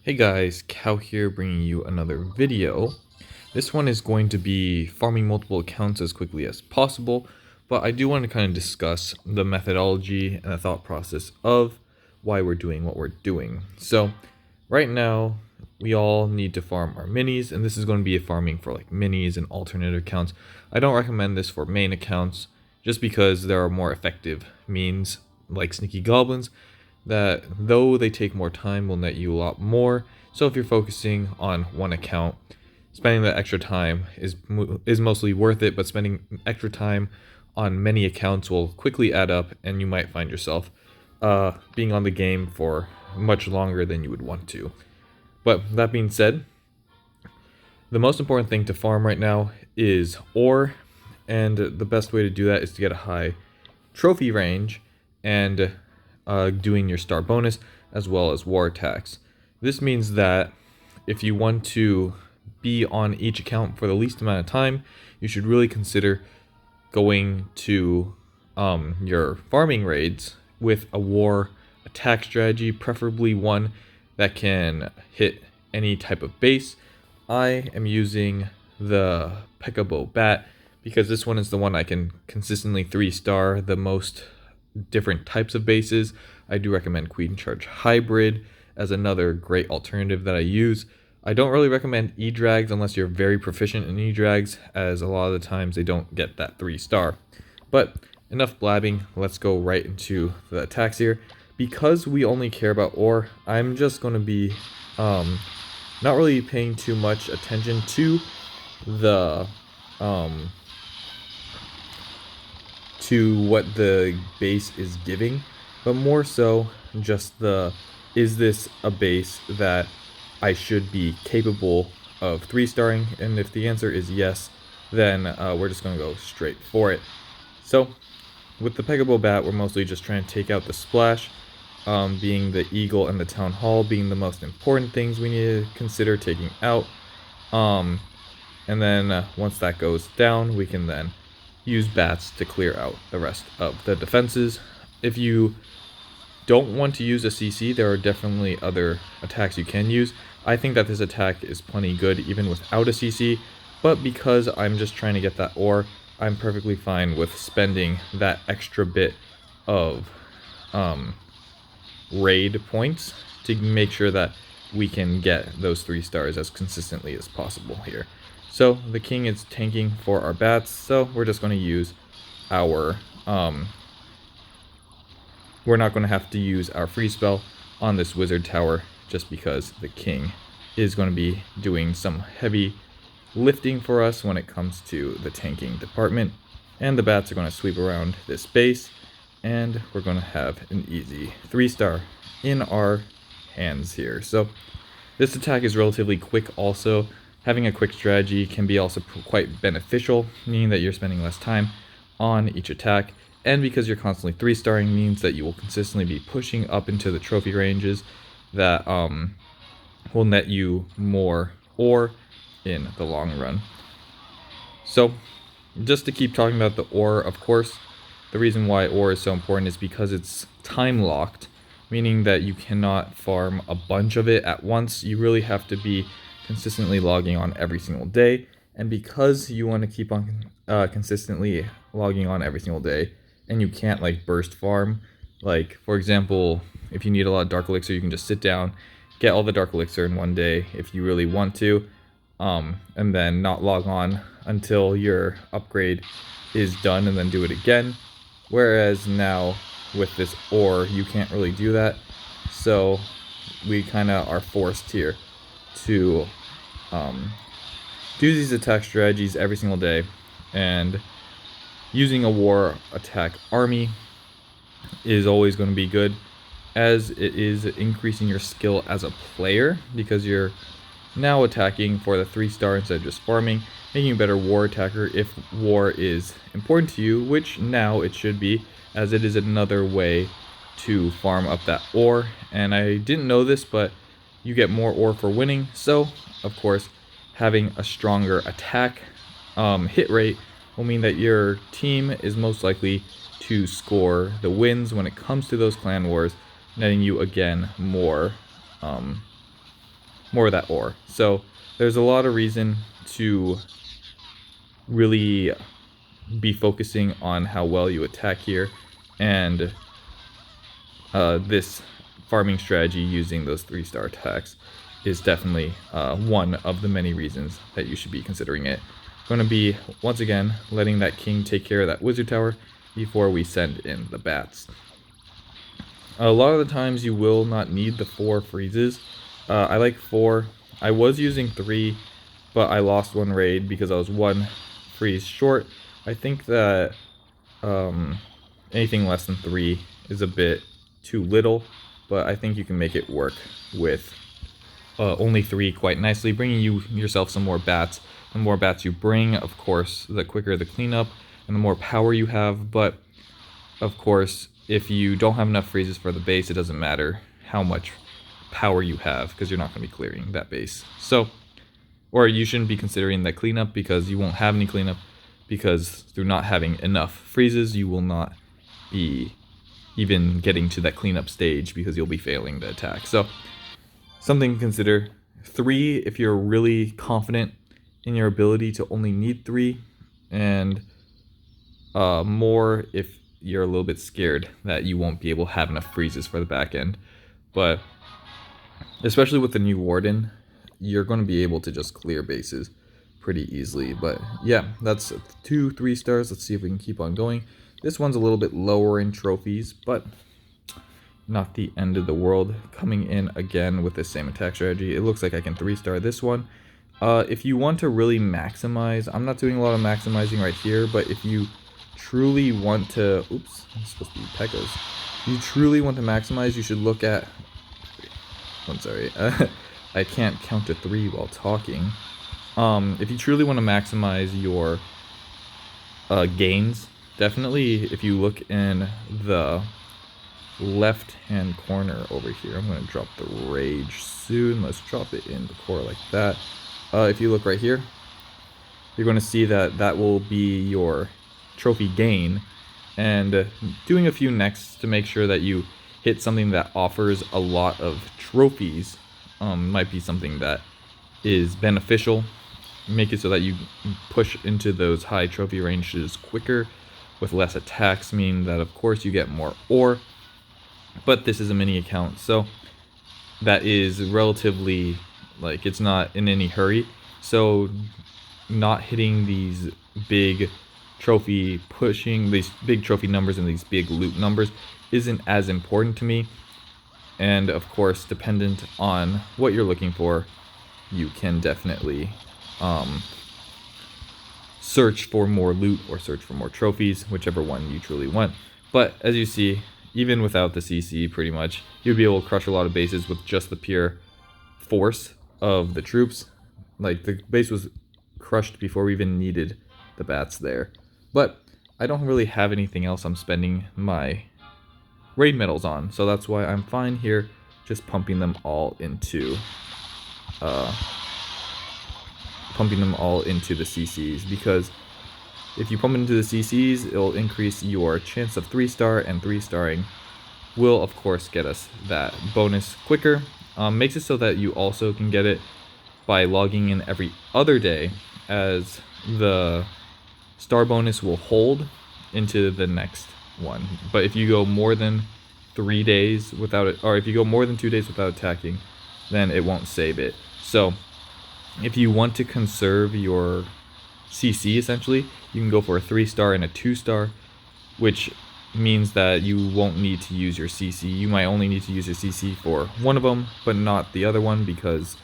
Hey guys, Cow here bringing you another video. This one is going to be farming multiple accounts as quickly as possible, but I do want to kind of discuss the methodology and the thought process of why we're doing what we're doing. So right now, we all need to farm our minis, and this is going to be a farming for like minis and alternative accounts. I don't recommend this for main accounts just because there are more effective means like sneaky goblins that, though they take more time, will net you a lot more. So if you're focusing on one account, spending that extra time is mostly worth it, but spending extra time on many accounts will quickly add up, and you might find yourself being on the game for much longer than you would want to. But that being said, the most important thing to farm right now is ore, and the best way to do that is to get a high trophy range and doing your star bonus as well as war attacks. This means that if you want to be on each account for the least amount of time, you should really consider going to your farming raids with a war attack strategy, preferably one that can hit any type of base. I am using the Pekabo Bat because this one is the one I can consistently 3-star the most different types of bases. I do recommend Queen Charge Hybrid as another great alternative that I use. I don't really recommend E-Drags unless you're very proficient in E-Drags, as a lot of the times they don't get that 3-star. But enough blabbing, let's go right into the attacks here. Because we only care about ore, I'm just going to be not really paying too much attention to the to what the base is giving, but more so just is this a base that I should be capable of 3-starring? And if the answer is yes, then we're just going to go straight for it. So with the Pegabo Bat, we're mostly just trying to take out the splash, being the Eagle and the Town Hall being the most important things we need to consider taking out. And then once that goes down, we can then use bats to clear out the rest of the defenses. If you don't want to use a CC, there are definitely other attacks you can use. I think that this attack is plenty good even without a CC, but because I'm just trying to get that ore, I'm perfectly fine with spending that extra bit of raid points to make sure that we can get those 3 stars as consistently as possible here. So the king is tanking for our bats, so we're just going to use our we're not going to have to use our free spell on this wizard tower just because the king is going to be doing some heavy lifting for us when it comes to the tanking department. And the bats are going to sweep around this base, and we're going to have an easy 3-star in our hands here. So this attack is relatively quick also. Having a quick strategy can be also quite beneficial, meaning that you're spending less time on each attack. And because you're constantly 3-starring means that you will consistently be pushing up into the trophy ranges that will net you more ore in the long run. So just to keep talking about the ore, of course, the reason why ore is so important is because it's time locked, meaning that you cannot farm a bunch of it at once. You really have to be consistently logging on every single day. And because you want to keep on consistently logging on every single day, and you can't like burst farm, like for example, if you need a lot of dark elixir, you can just sit down, get all the dark elixir in one day if you really want to, and then not log on until your upgrade is done and then do it again. Whereas now with this ore, you can't really do that, so we kind of are forced here to do these attack strategies every single day. And using a war attack army is always going to be good, as it is increasing your skill as a player, because you're now attacking for the 3-star instead of just farming, making you a better war attacker if war is important to you, which now it should be, as it is another way to farm up that ore. And I didn't know this, but you get more ore for winning, so of course having a stronger attack hit rate will mean that your team is most likely to score the wins when it comes to those clan wars, netting you again more more of that ore. So there's a lot of reason to really be focusing on how well you attack here, and this farming strategy using those 3-star attacks is definitely one of the many reasons that you should be considering it. Going to be, once again, letting that king take care of that wizard tower before we send in the bats. A lot of the times you will not need the 4 freezes. I like 4. I was using 3, but I lost one raid because I was 1 freeze short. I think that anything less than 3 is a bit too little, but I think you can make it work with only 3 quite nicely, bringing yourself some more bats. The more bats you bring, of course, the quicker the cleanup and the more power you have. But of course, if you don't have enough freezes for the base, it doesn't matter how much power you have, because you're not going to be clearing that base. So, or you shouldn't be considering that cleanup, because you won't have any cleanup, because through not having enough freezes, you will not be even getting to that cleanup stage, because you'll be failing the attack. So something to consider. 3 if you're really confident in your ability to only need 3, and more if you're a little bit scared that you won't be able to have enough freezes for the back end. But especially with the new warden, you're going to be able to just clear bases pretty easily. But yeah, that's 2 3-stars. Let's see if we can keep on going. This one's a little bit lower in trophies, but not the end of the world. Coming in again with the same attack strategy. It looks like I can 3-star this one. If you want to really maximize, I'm not doing a lot of maximizing right here, but if you truly want to, oops, I'm supposed to be Pekkas. If you truly want to maximize, you should look at, I'm sorry, I can't count to 3 while talking. If you truly want to maximize your gains, definitely if you look in the left hand corner over here, I'm going to drop the rage soon. Let's drop it in the core like that. If you look right here, you're going to see that that will be your trophy gain, and doing a few next to make sure that you hit something that offers a lot of trophies might be something that is beneficial. Make it so that you push into those high trophy ranges quicker with less attacks, meaning that of course you get more ore. But this is a mini account, so that is relatively, like, it's not in any hurry. So not hitting these big trophy, pushing these big trophy numbers and these big loot numbers isn't as important to me. And of course, dependent on what you're looking for, you can definitely search for more loot or search for more trophies, whichever one you truly want. But as you see, even without the CC, pretty much, you'd be able to crush a lot of bases with just the pure force of the troops. Like, the base was crushed before we even needed the bats there. But I don't really have anything else I'm spending my raid medals on, so that's why I'm fine here just pumping them all into the CCs, because if you pump into the CCs, it'll increase your chance of 3-star, and 3-starring will of course get us that bonus quicker. Makes it so that you also can get it by logging in every other day, as the star bonus will hold into the next one. But if you go more than 3 days without it, or if you go more than 2 days without attacking, then it won't save it. So if you want to conserve your CC, essentially, you can go for a 3-star and a 2-star, which means that you won't need to use your CC. You might only need to use your CC for one of them, but not the other one, because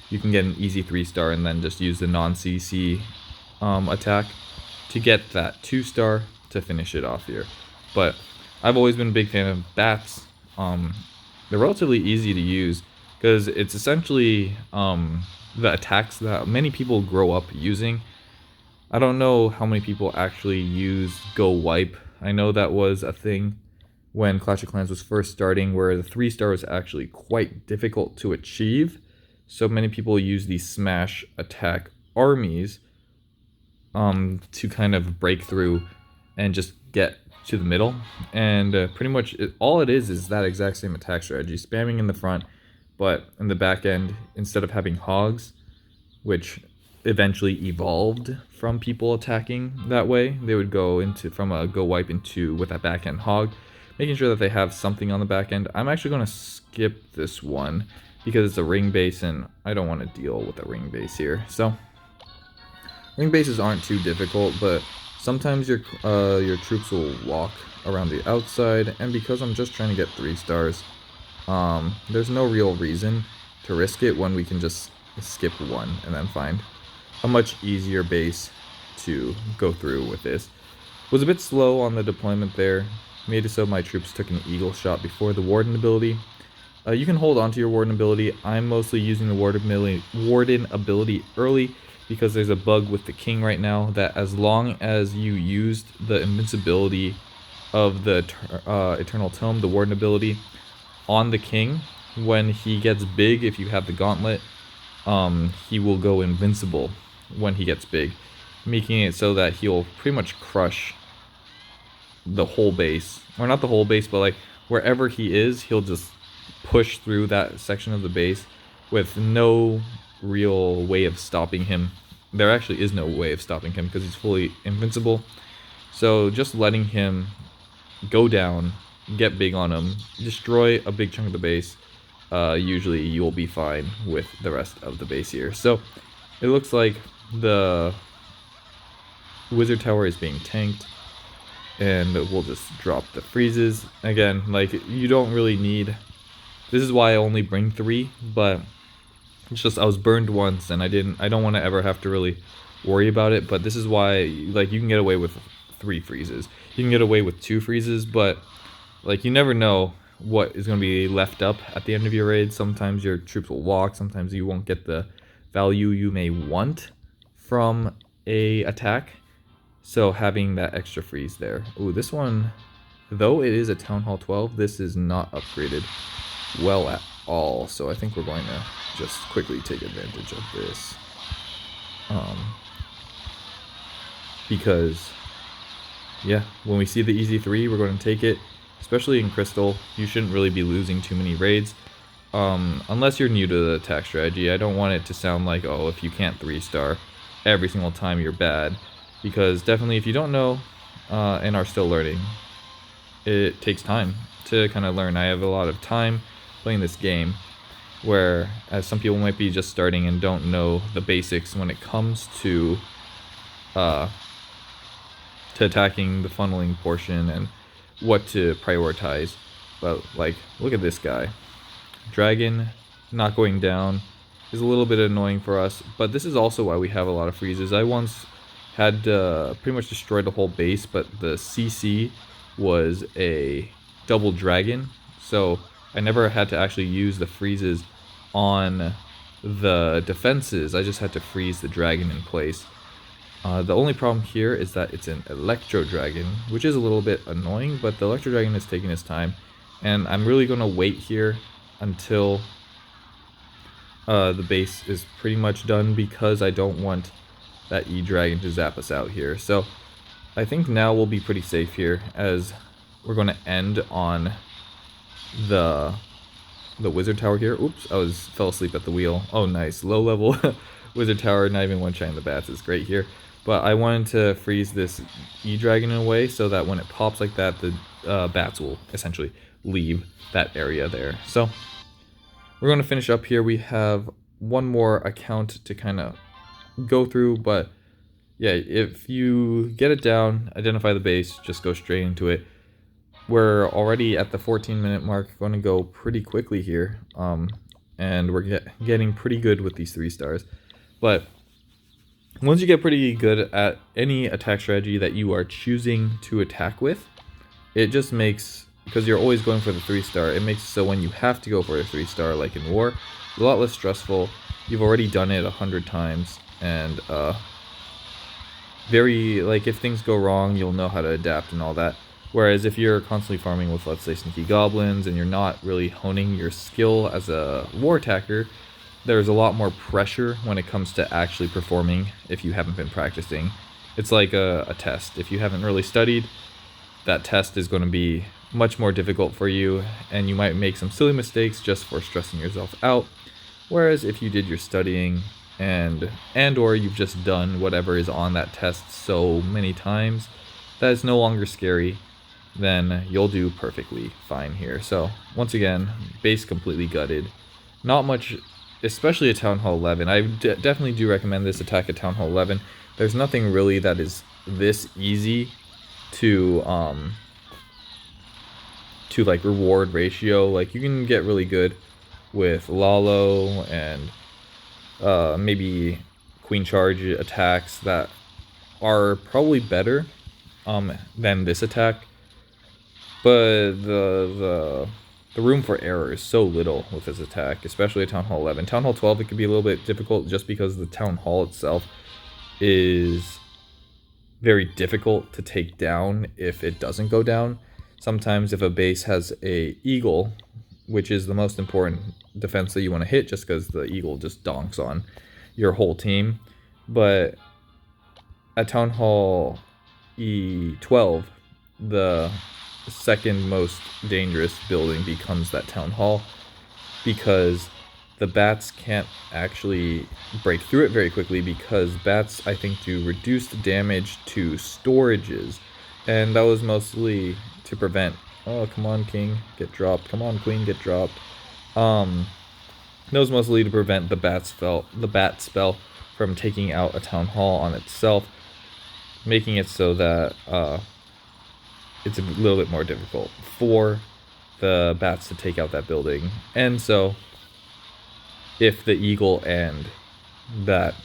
you can get an easy 3-star and then just use the non-CC attack to get that 2-star to finish it off here. But I've always been a big fan of bats. They're relatively easy to use, because it's essentially the attacks that many people grow up using. I don't know how many people actually use Go Wipe. I know that was a thing when Clash of Clans was first starting, where the 3-star was actually quite difficult to achieve. So many people use these smash attack armies to kind of break through and just get to the middle. And pretty much all it is that exact same attack strategy, spamming in the front, but in the back end, instead of having hogs, which eventually evolved from people attacking that way, they would go into from a go wipe into with that back end hog, making sure that they have something on the back end. I'm actually going to skip this one because it's a ring base and I don't want to deal with a ring base here. So ring bases aren't too difficult, but sometimes your troops will walk around the outside, and because I'm just trying to get 3 stars, there's no real reason to risk it when we can just skip one and then find a much easier base to go through with this. Was a bit slow on the deployment there, made it so my troops took an eagle shot before the warden ability. You can hold on to your warden ability. I'm mostly using the warden ability early because there's a bug with the king right now that as long as you used the invincibility of the Eternal Tome, the warden ability, on the king, when he gets big, if you have the gauntlet, he will go invincible when he gets big, making it so that he'll pretty much crush the whole base, or not the whole base, but like wherever he is, he'll just push through that section of the base with no real way of stopping him. There actually is no way of stopping him because he's fully invincible. So just letting him go down, get big on him, destroy a big chunk of the base, usually you'll be fine with the rest of the base here. So it looks like the wizard tower is being tanked, and we'll just drop the freezes. Again, like, you don't really need, this is why I only bring 3, but it's just I was burned once and I don't want to ever have to really worry about it. But this is why, like, you can get away with 3 freezes, you can get away with 2 freezes, but like, you never know what is going to be left up at the end of your raid. Sometimes your troops will walk, sometimes you won't get the value you may want from a attack, so having that extra freeze there. Ooh, this one, though it is a Town Hall 12, this is not upgraded well at all, so I think we're going to just quickly take advantage of this, because yeah, when we see the easy 3, we're going to take it. Especially in Crystal, you shouldn't really be losing too many raids, unless you're new to the attack strategy. I don't want it to sound like, oh, if you can't 3-star every single time, you're bad, because definitely if you don't know and are still learning, it takes time to kind of learn. I have a lot of time playing this game, where as some people might be just starting and don't know the basics when it comes to attacking the funneling portion and what to prioritize. But like, look at this guy. Dragon not going down is a little bit annoying for us, but this is also why we have a lot of freezes. I once had pretty much destroyed the whole base, but the CC was a double dragon, so I never had to actually use the freezes on the defenses. I just had to freeze the dragon in place. The only problem here is that it's an Electro Dragon, which is a little bit annoying, but the Electro Dragon is taking his time, and I'm really going to wait here until the base is pretty much done, because I don't want that E-Dragon to zap us out here. So I think now we'll be pretty safe here, as we're going to end on the Wizard Tower here. Oops, fell asleep at the wheel. Oh, nice. Low level Wizard Tower, not even one-shotting the bats is great here. But I wanted to freeze this E-Dragon in a way so that when it pops like that, the bats will essentially leave that area there. So we're going to finish up here. We have one more account to kind of go through, but yeah, if you get it down, identify the base, just go straight into it. We're already at the 14-minute mark, going to go pretty quickly here, and we're getting pretty good with these 3 stars. But once you get pretty good at any attack strategy that you are choosing to attack with, it just makes, because you're always going for the 3-star, it makes it so when you have to go for a 3-star, like in war, it's a lot less stressful. You've already done it 100 times, and very, like, if things go wrong, you'll know how to adapt and all that. Whereas if you're constantly farming with, let's say, sneaky goblins, and you're not really honing your skill as a war attacker, there's a lot more pressure when it comes to actually performing if you haven't been practicing. It's like a test. If you haven't really studied, that test is going to be much more difficult for you, and you might make some silly mistakes just for stressing yourself out. Whereas if you did your studying and or you've just done whatever is on that test so many times that it's no longer scary, then you'll do perfectly fine here. So once again, base completely gutted. Not much, especially at Town Hall 11. I definitely do recommend this attack at Town Hall 11. There's nothing really that is this easy to like reward ratio. Like, you can get really good with Lalo and maybe Queen Charge attacks that are probably better than this attack, but the room for error is so little with this attack, especially at Town Hall 11. Town Hall 12, it could be a little bit difficult just because the Town Hall itself is very difficult to take down if it doesn't go down. Sometimes if a base has a eagle, which is the most important defense that you want to hit, just because the eagle just donks on your whole team. But at Town Hall E12, the second most dangerous building becomes that Town Hall, because the bats can't actually break through it very quickly, because bats, I think, do reduced damage to storages, and that was mostly to prevent, oh, come on, king, get dropped, come on, queen, get dropped. That was mostly to prevent the bat spell from taking out a Town Hall on itself, making it so that it's a little bit more difficult for the bats to take out that building. And so if the eagle and that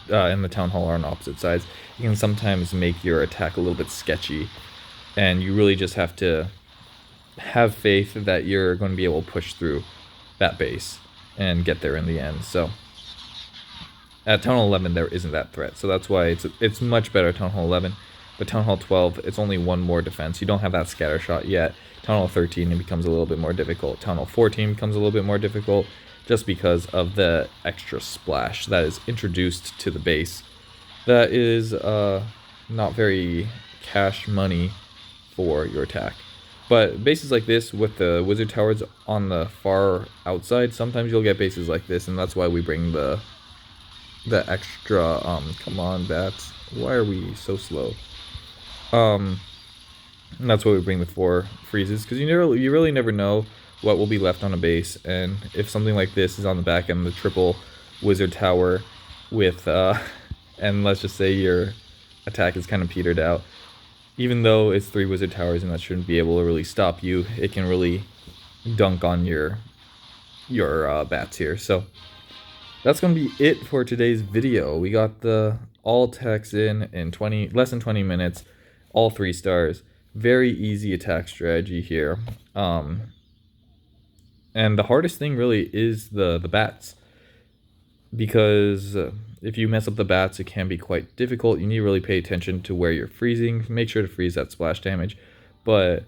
and the Town Hall are on opposite sides, you can sometimes make your attack a little bit sketchy, and you really just have to have faith that you're going to be able to push through that base and get there in the end. So at Town Hall 11, there isn't that threat, so that's why it's much better at Town Hall 11. But Town Hall 12, it's only one more defense. You don't have that scatter shot yet. Town Hall 13, it becomes a little bit more difficult. Town Hall 14 becomes a little bit more difficult just because of the extra splash that is introduced to the base. That is not very cash money for your attack. But bases like this with the wizard towers on the far outside, sometimes you'll get bases like this, and that's why we bring the extra, come on, bats. Why are we so slow? And that's why we bring the 4 freezes, because you really never know what will be left on a base, and if something like this is on the back end, the triple wizard tower with, and let's just say your attack is kind of petered out, even though it's 3 wizard towers and that shouldn't be able to really stop you, it can really dunk on your bats here. So that's going to be it for today's video. We got the all techs in less than 20 minutes, all 3 stars. Very easy attack strategy here. And the hardest thing really is the bats, because if you mess up the bats, it can be quite difficult. You need to really pay attention to where you're freezing. Make sure to freeze that splash damage. But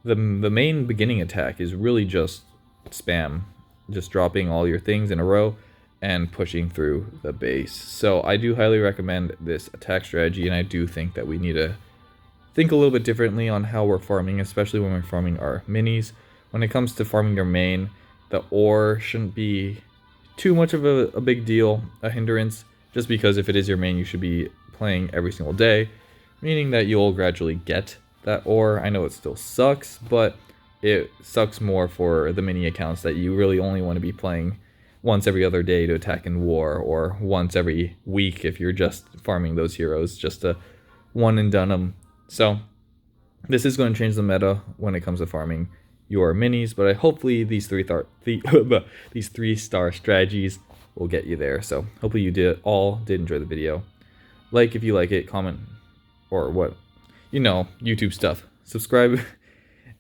the main beginning attack is really just spam, just dropping all your things in a row and pushing through the base. So I do highly recommend this attack strategy, and I do think that we need to think a little bit differently on how we're farming, especially when we're farming our minis. When it comes to farming your main, the ore shouldn't be too much of a big deal, a hindrance, just because if it is your main, you should be playing every single day, meaning that you'll gradually get that ore. I know it still sucks, but it sucks more for the mini accounts that you really only want to be playing once every other day to attack in war, or once every week if you're just farming those heroes just to one and done them. So this is going to change the meta when it comes to farming your minis, but hopefully these 3-star strategies will get you there. So hopefully you did enjoy the video. Like if you like it, comment, or what, YouTube stuff. Subscribe.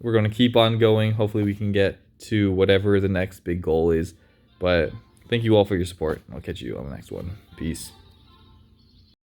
We're going to keep on going. Hopefully we can get to whatever the next big goal is. But thank you all for your support. I'll catch you on the next one. Peace.